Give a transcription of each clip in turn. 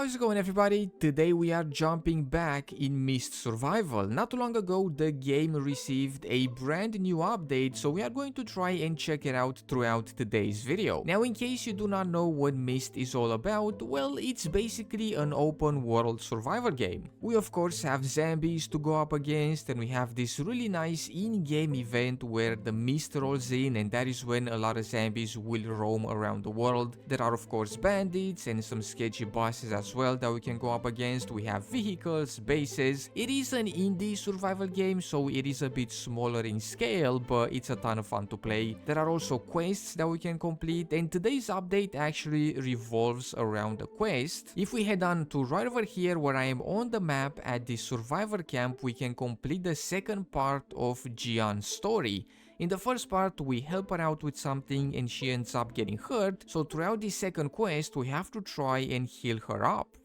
How's it going, everybody? Today we are jumping back in Mist Survival. Not too long ago the game received a brand new update, so we are going to try and check it out throughout today's video. Now, in case you do not know what Mist is all about, well, it's basically an open world survival game. We of course have zombies to go up against, and we have this really nice in-game event where the mist rolls in, and that is when a lot of zombies will roam around the world. There are of course bandits and some sketchy bosses as well that we can go up against. We have vehicles, bases. It is an indie survival game, so it is a bit smaller in scale, but it's a ton of fun to play. There are also quests that we can complete, and today's update actually revolves around a quest. If we head on to right over here where I am on the map at the survivor camp, we can complete the second part of Gian's story. In the first part, we help her out with something and she ends up getting hurt, so throughout this second quest, we have to try and heal her up.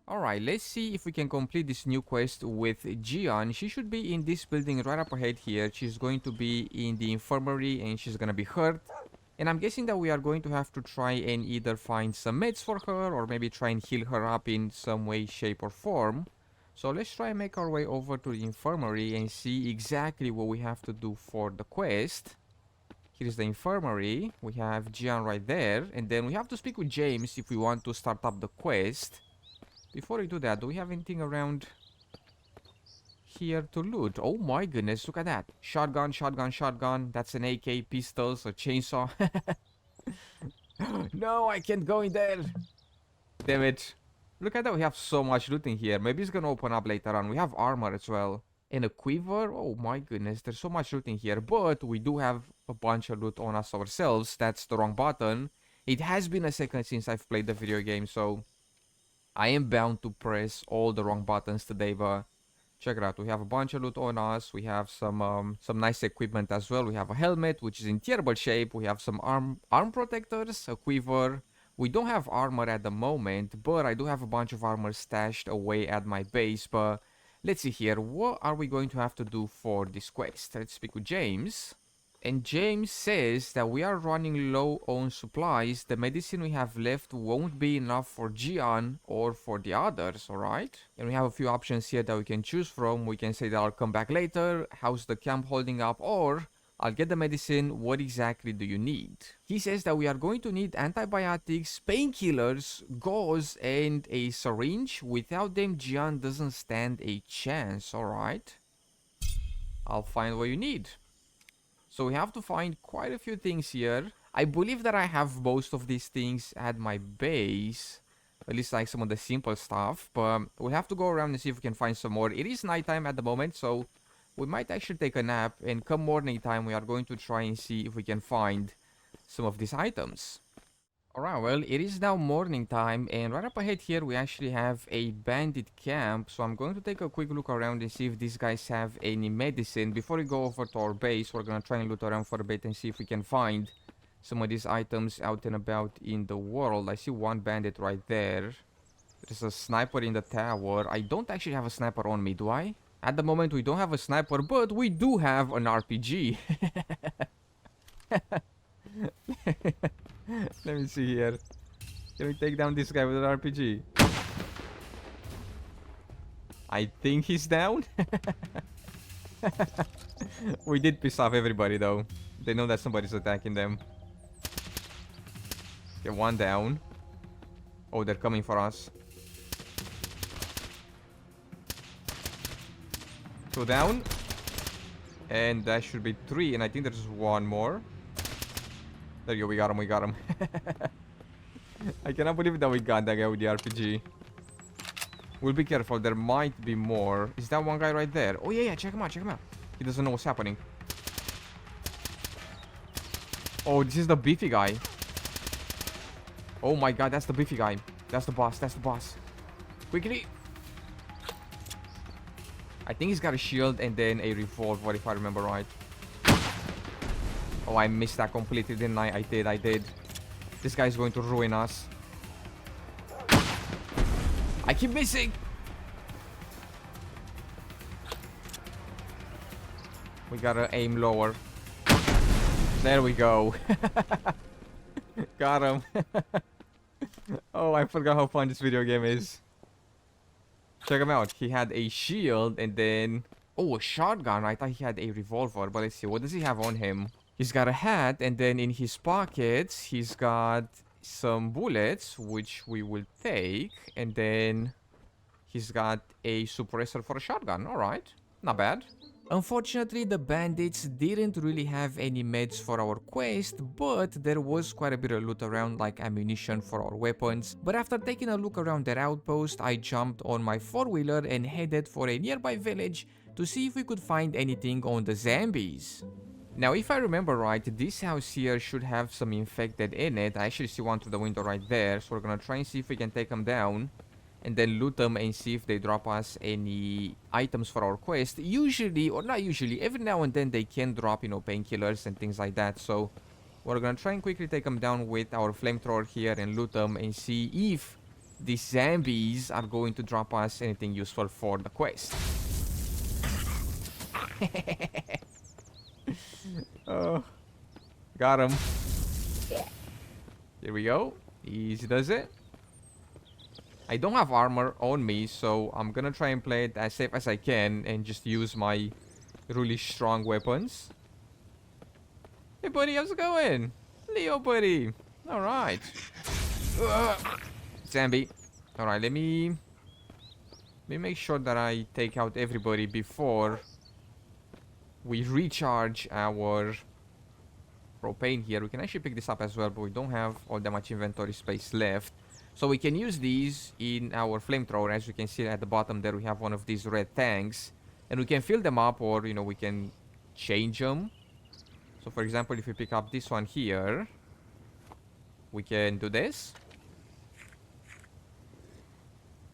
Alright, let's see if we can complete this new quest with Gian. She should be in this building right up ahead here. She's going to be in the infirmary and she's gonna be hurt. And I'm guessing that we are going to have to try and either find some meds for her or maybe try and heal her up in some way, shape or form. So let's try and make our way over to the infirmary and see exactly what we have to do for the quest. Here's the infirmary. We have Gian right there. And then we have to speak with James if we want to start up the quest. Before we do that, do we have anything around here to loot? Oh my goodness, look at that. Shotgun, shotgun, shotgun. That's an AK, pistols, a chainsaw. No, I can't go in there. Damn it. Look at that, we have so much loot in here. Maybe it's gonna open up later on. We have armor as well. And a quiver. Oh my goodness, there's so much loot in here. But we do have a bunch of loot on us ourselves. That's the wrong button. It has been a second since I've played the video game, so I am bound to press all the wrong buttons today, but check it out. We have a bunch of loot on us. We have some nice equipment as well. We have a helmet, which is in terrible shape. We have some arm protectors, a quiver. We don't have armor at the moment, but I do have a bunch of armor stashed away at my base. But let's see here. What are we going to have to do for this quest? Let's speak with James. And James says that we are running low on supplies. The medicine we have left won't be enough for Gian or for the others, alright? And we have a few options here that we can choose from. We can say that I'll come back later. How's the camp holding up? Or I'll get the medicine. What exactly do you need? He says that we are going to need antibiotics, painkillers, gauze, and a syringe. Without them, Gian doesn't stand a chance, alright? I'll find what you need. So we have to find quite a few things here. I believe that I have most of these things at my base. At least like some of the simple stuff. But we'll have to go around and see if we can find some more. It is nighttime at the moment, so we might actually take a nap, and come morning time we are going to try and see if we can find some of these items. Alright, well, it is now morning time, and right up ahead here we actually have a bandit camp. So I'm going to take a quick look around and see if these guys have any medicine. Before we go over to our base, we're gonna try and loot around for a bit and see if we can find some of these items out and about in the world. I see one bandit right there. There's a sniper in the tower. I don't actually have a sniper on me, do I? At the moment, we don't have a sniper, but we do have an RPG. Let me see here. Can we take down this guy with an RPG? I think he's down. We did piss off everybody, though. They know that somebody's attacking them. Okay, one down. Oh, they're coming for us. Two down. And that should be three. And I think there's one more. There you go. We got him. We got him. I cannot believe that we got that guy with the RPG. We'll be careful. There might be more. Is that one guy right there? Oh, yeah. Check him out. Check him out. He doesn't know what's happening. Oh, this is the beefy guy. Oh, my God. That's the beefy guy. That's the boss. That's the boss. Quickly. I think he's got a shield and then a revolver, if I remember right. Oh, I missed that completely, didn't I? I did. This guy's going to ruin us. I keep missing! We gotta aim lower. There we go. Got him. Oh, I forgot how fun this video game is. Check him out. He had a shield and then... Oh, a shotgun. I thought he had a revolver. But let's see. What does he have on him? He's got a hat. And then in his pockets, he's got some bullets, which we will take. And then he's got a suppressor for a shotgun. Alright. Not bad. Unfortunately, the bandits didn't really have any meds for our quest, but there was quite a bit of loot around, like ammunition for our weapons. But after taking a look around their outpost, I jumped on my four-wheeler and headed for a nearby village to see if we could find anything on the zombies. Now, if I remember right, this house here should have some infected in it. I actually see one through the window right there, so we're gonna try and see if we can take them down and then loot them and see if they drop us any items for our quest. Usually, or not usually, every now and then they can drop, you know, painkillers and things like that. So we're gonna try and quickly take them down with our flamethrower here and loot them and see if these zombies are going to drop us anything useful for the quest. Oh, got him. Here we go. Easy does it. I don't have armor on me, so I'm gonna try and play it as safe as I can and just use my really strong weapons. Hey buddy, how's it going? Leo buddy. Alright. Zombie. Alright, let me make sure that I take out everybody before we recharge our propane here. We can actually pick this up as well, but we don't have all that much inventory space left. So we can use these in our flamethrower. As you can see at the bottom there, we have one of these red tanks. And we can fill them up, or, you know, we can change them. So for example, if we pick up this one here, we can do this.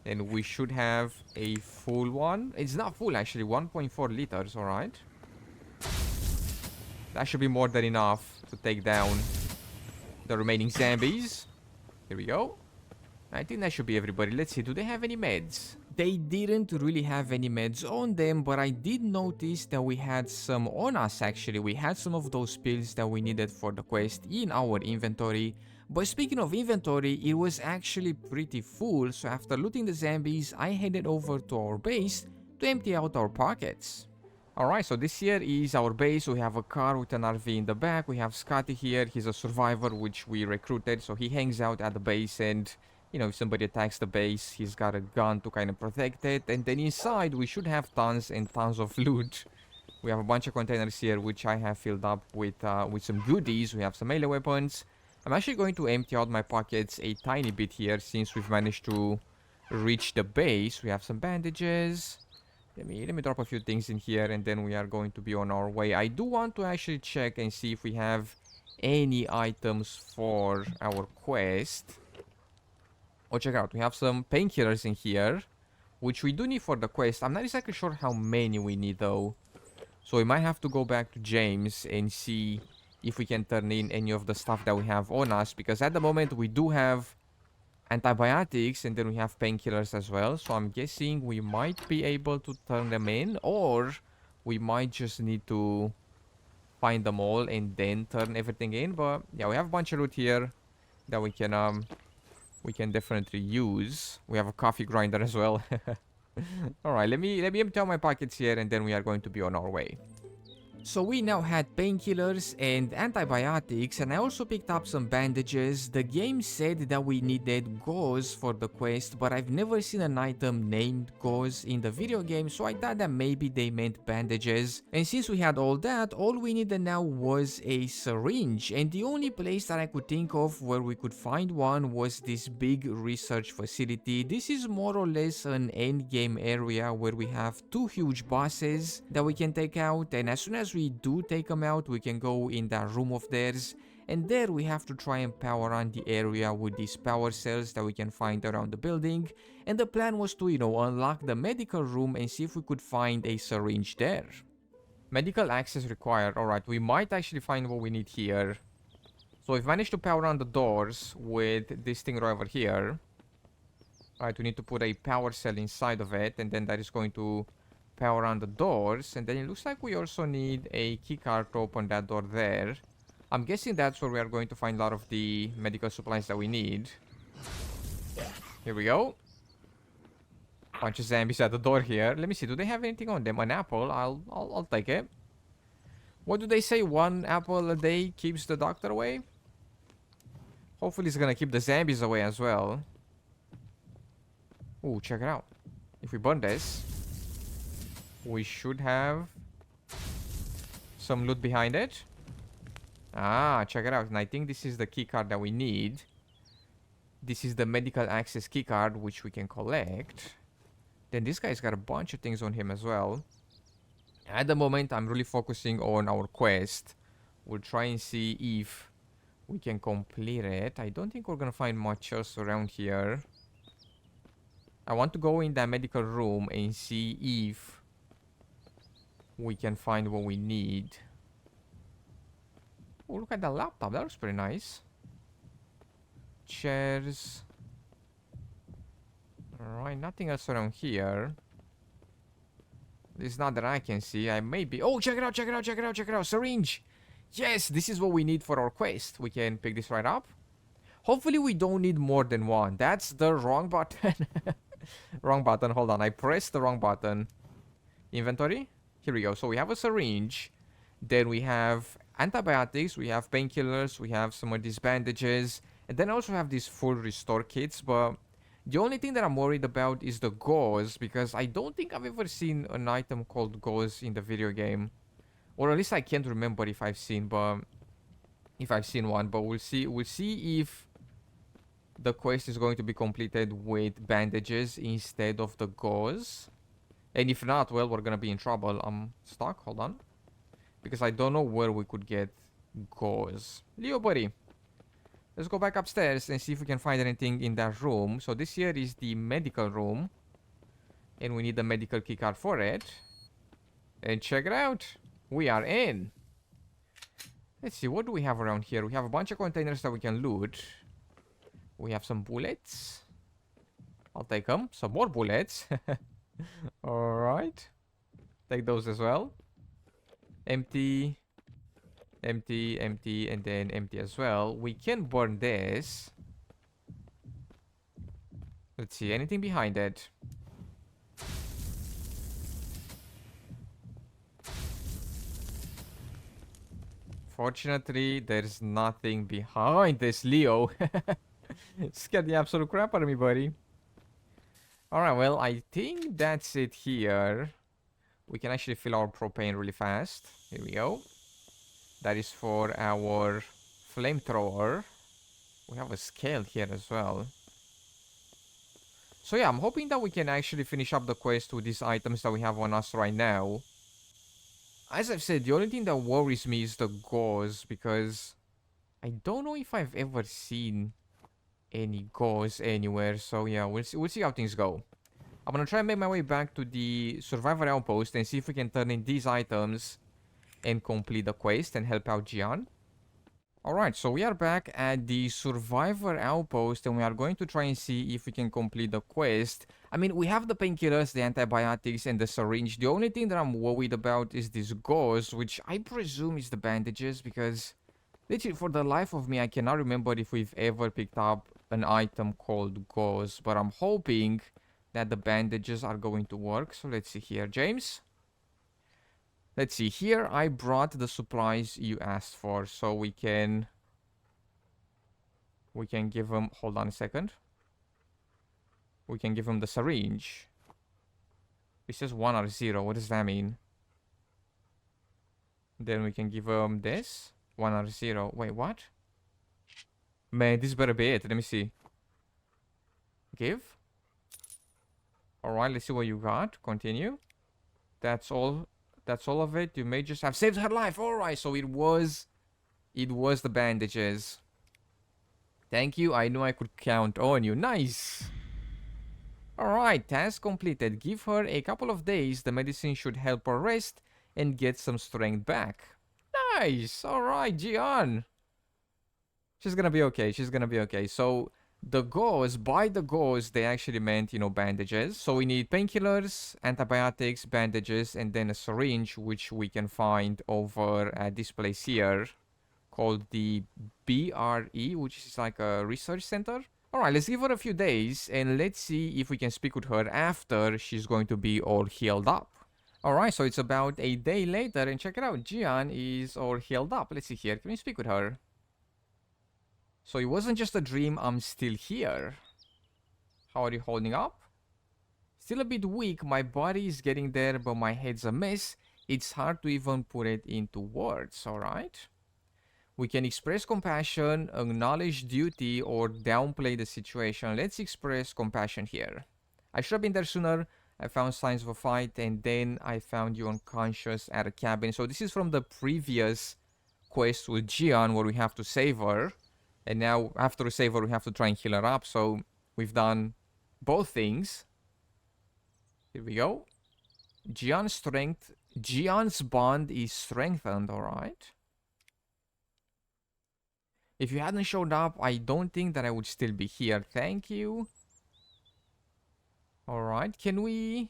And we should have a full one. It's not full actually, 1.4 liters, alright. That should be more than enough to take down the remaining zombies. Here we go. I think that should be everybody. Let's see, do they have any meds? They didn't really have any meds on them, but I did notice that we had some on us actually. We had some of those pills that we needed for the quest in our inventory. But speaking of inventory, it was actually pretty full, so after looting the zombies, I headed over to our base to empty out our pockets. Alright, so this here is our base. We have a car with an RV in the back. We have Scotty here. He's a survivor which we recruited, so he hangs out at the base and, you know, if somebody attacks the base, he's got a gun to kind of protect it. And then inside, we should have tons and tons of loot. We have a bunch of containers here, which I have filled up with some goodies. We have some melee weapons. I'm actually going to empty out my pockets a tiny bit here, since we've managed to reach the base. We have some bandages. Let me drop a few things in here, and then we are going to be on our way. I do want to actually check and see if we have any items for our quest. Oh, check out. We have some painkillers in here, which we do need for the quest. I'm not exactly sure how many we need, though. So we might have to go back to James and see if we can turn in any of the stuff that we have on us. Because at the moment, we do have antibiotics, and then we have painkillers as well. So I'm guessing we might be able to turn them in. Or we might just need to find them all and then turn everything in. But yeah, we have a bunch of loot here that we can definitely use. We have a coffee grinder as well. Alright, let me empty out my pockets here, and then we are going to be on our way. So we now had painkillers and antibiotics, and I also picked up some bandages. The game said that we needed gauze for the quest, but I've never seen an item named gauze in the video game, so I thought that maybe they meant bandages. And since we had all that, all we needed now was a syringe, and the only place that I could think of where we could find one was this big research facility. This is more or less an endgame area where we have two huge bosses that we can take out, and as soon as we do take them out, we can go in that room of theirs, and there we have to try and power on the area with these power cells that we can find around the building. And the plan was to, you know, unlock the medical room and see if we could find a syringe there. Medical access required. Alright, we might actually find what we need here. So we've managed to power on the doors with this thing right over here. Alright, we need to put a power cell inside of it, and then that is going to power on the doors. And then it looks like we also need a keycard to open that door there. I'm guessing that's where we are going to find a lot of the medical supplies that we need. Here we go. Bunch of zombies at the door here. Let me see. Do they have anything on them? An apple. I'll take it. What do they say? 1 apple a day keeps the doctor away? Hopefully it's gonna keep the zombies away as well. Ooh, check it out. If we burn this, we should have some loot behind it. Ah, check it out. And I think this is the key card that we need. This is the medical access key card, which we can collect. Then this guy's got a bunch of things on him as well. At the moment, I'm really focusing on our quest. We'll try and see if we can complete it. I don't think we're gonna find much else around here. I want to go in that medical room and see if we can find what we need. Oh, look at that laptop. That looks pretty nice. Chairs. Alright, nothing else around here. At least not that I can see. I may be... Oh, check it out, check it out, check it out, check it out. Syringe. Yes, this is what we need for our quest. We can pick this right up. Hopefully we don't need more than one. That's the wrong button. Wrong button. Hold on. I pressed the wrong button. Inventory. Here we go. So we have a syringe. Then we have antibiotics. We have painkillers. We have some of these bandages. And then I also have these full restore kits. But the only thing that I'm worried about is the gauze. Because I don't think I've ever seen an item called gauze in the video game. Or at least I can't remember if I've seen one. But we'll see. We'll see if the quest is going to be completed with bandages instead of the gauze. And if not, well, we're gonna be in trouble. I'm stuck. Hold on. Because I don't know where we could get gauze. Leo, buddy. Let's go back upstairs and see if we can find anything in that room. So this here is the medical room. And we need the medical keycard for it. And check it out. We are in. Let's see. What do we have around here? We have a bunch of containers that we can loot. We have some bullets. I'll take them. Some more bullets. Alright. Take those as well. Empty. Empty, empty, and then empty as well. We can burn this. Let's see. Anything behind it? Fortunately, there's nothing behind this, Leo. Scared the absolute crap out of me, buddy. Alright, well, I think that's it here. We can actually fill our propane really fast. Here we go. That is for our flamethrower. We have a scale here as well. So yeah, I'm hoping that we can actually finish up the quest with these items that we have on us right now. As I've said, the only thing that worries me is the gauze, because I don't know if I've ever seen any gauze anywhere. So yeah, we'll see how things go. I'm gonna try and make my way back to the Survivor Outpost and see if we can turn in these items and complete the quest and help out Gian. Alright, so we are back at the Survivor Outpost and we are going to try and see if we can complete the quest. I mean, we have the painkillers, the antibiotics, and the syringe. The only thing that I'm worried about is this gauze, which I presume is the bandages, because literally for the life of me, I cannot remember if we've ever picked up an item called gauze. But I'm hoping that the bandages are going to work. So let's see here, James. Let's see, here I brought the supplies you asked for, so we can give him, hold on a second. We can give him the syringe. It says 1 or 0, what does that mean? Then we can give him this, 1 or 0. Wait, what? Man, this better be it, let me see. Give. Alright, let's see what you got, continue. That's all of it. You may just have saved her life. Alright, so it was the bandages. Thank you. I knew I could count on you. Nice. Alright, task completed. Give her a couple of days. The medicine should help her rest and get some strength back. Nice. Alright, Gian. She's gonna be okay. She's gonna be okay. So the gauze, by the gauze, they actually meant, you know, bandages. So we need painkillers, antibiotics, bandages, and then a syringe, which we can find over at this place here called the BRE, which is like a research center. Alright, let's give her a few days and let's see if we can speak with her after she's going to be all healed up. Alright, so it's about a day later and check it out. Gian is all healed up. Let's see here. Can we speak with her? So it wasn't just a dream. I'm still here. How are you holding up? Still a bit weak. My body is getting there, but my head's a mess. It's hard to even put it into words, alright? We can express compassion, acknowledge duty, or downplay the situation. Let's express compassion here. I should have been there sooner. I found signs of a fight, and then I found you unconscious at a cabin. So this is from the previous quest with Gian, where we have to save her. And now, after we save her, we have to try and heal her up. So we've done both things. Here we go. Gian's strength. Gian's bond is strengthened, alright? If you hadn't showed up, I don't think that I would still be here. Thank you. Alright, can we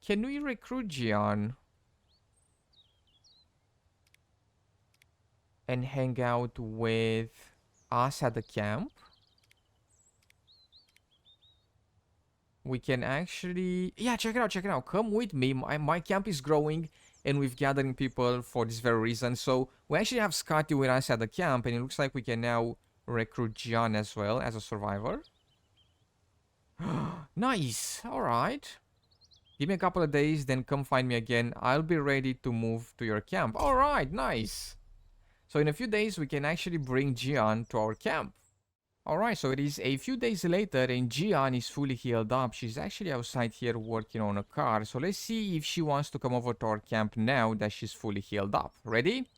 recruit Gian? And hang out with us at the camp? We can actually... Yeah, check it out, check it out. Come with me. My camp is growing and we've gathering people for this very reason. So we actually have Scotty with us at the camp and it looks like we can now recruit Gian as well as a survivor. Nice. Alright. Give me a couple of days, then come find me again. I'll be ready to move to your camp. Alright, nice. So in a few days, we can actually bring Gian to our camp. Alright, so it is a few days later and Gian is fully healed up. She's actually outside here working on a car. So let's see if she wants to come over to our camp now that she's fully healed up. Ready?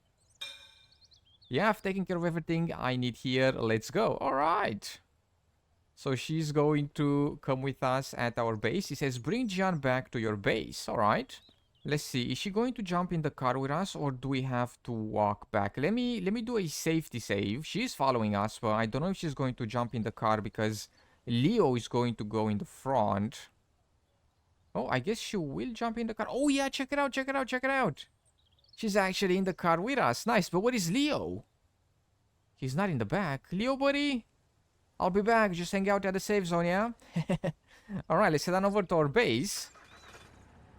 Yeah, I've taken care of everything I need here. Let's go. Alright. So she's going to come with us at our base. It says, bring Gian back to your base. Alright. Let's see. Is she going to jump in the car with us or do we have to walk back? Let me do a safety save. She's following us, but I don't know if she's going to jump in the car because Leo is going to go in the front. Oh, I guess she will jump in the car. Oh yeah, check it out, check it out, check it out. She's actually in the car with us. Nice, but what is Leo? He's not in the back. Leo, buddy? I'll be back. Just hang out at the safe zone, yeah? Alright, let's head on over to our base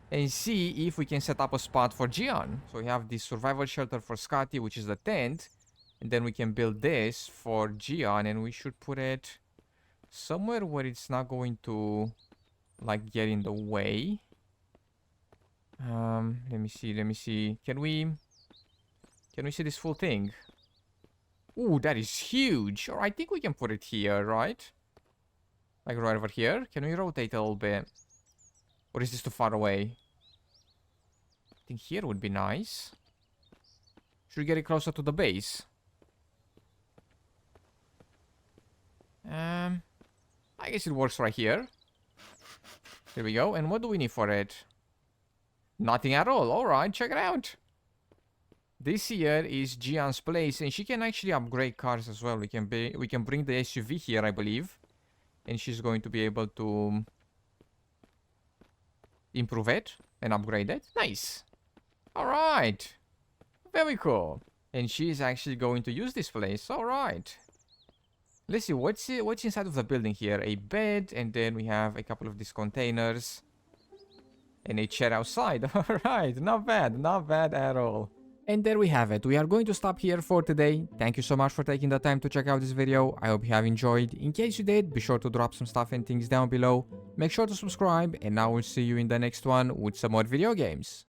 and see if we can set up a spot for Gian. So we have this survival shelter for Scotty, which is the tent. And then we can build this for Gian. And we should put it somewhere where it's not going to, like, get in the way. Let me see, let me see. Can we see this full thing? Ooh, that is huge. Or I think we can put it here, right? Like right over here. Can we rotate a little bit? Or is this too far away? I think here would be nice. Should we get it closer to the base? I guess it works right here. There we go. And what do we need for it? Nothing at all. Alright, check it out. This here is Gian's place, and she can actually upgrade cars as well. We can bring the SUV here, I believe. And she's going to be able to improve it and upgrade it. Nice. Alright. Very cool. And she's actually going to use this place. Alright. Let's see, what's inside of the building here? A bed, and then we have a couple of these containers. And a chair outside. Alright, not bad at all. And there we have it. We are going to stop here for today. Thank you so much for taking the time to check out this video. I hope you have enjoyed. In case you did, be sure to drop some stuff and things down below. Make sure to subscribe, and I will see you in the next one with some more video games.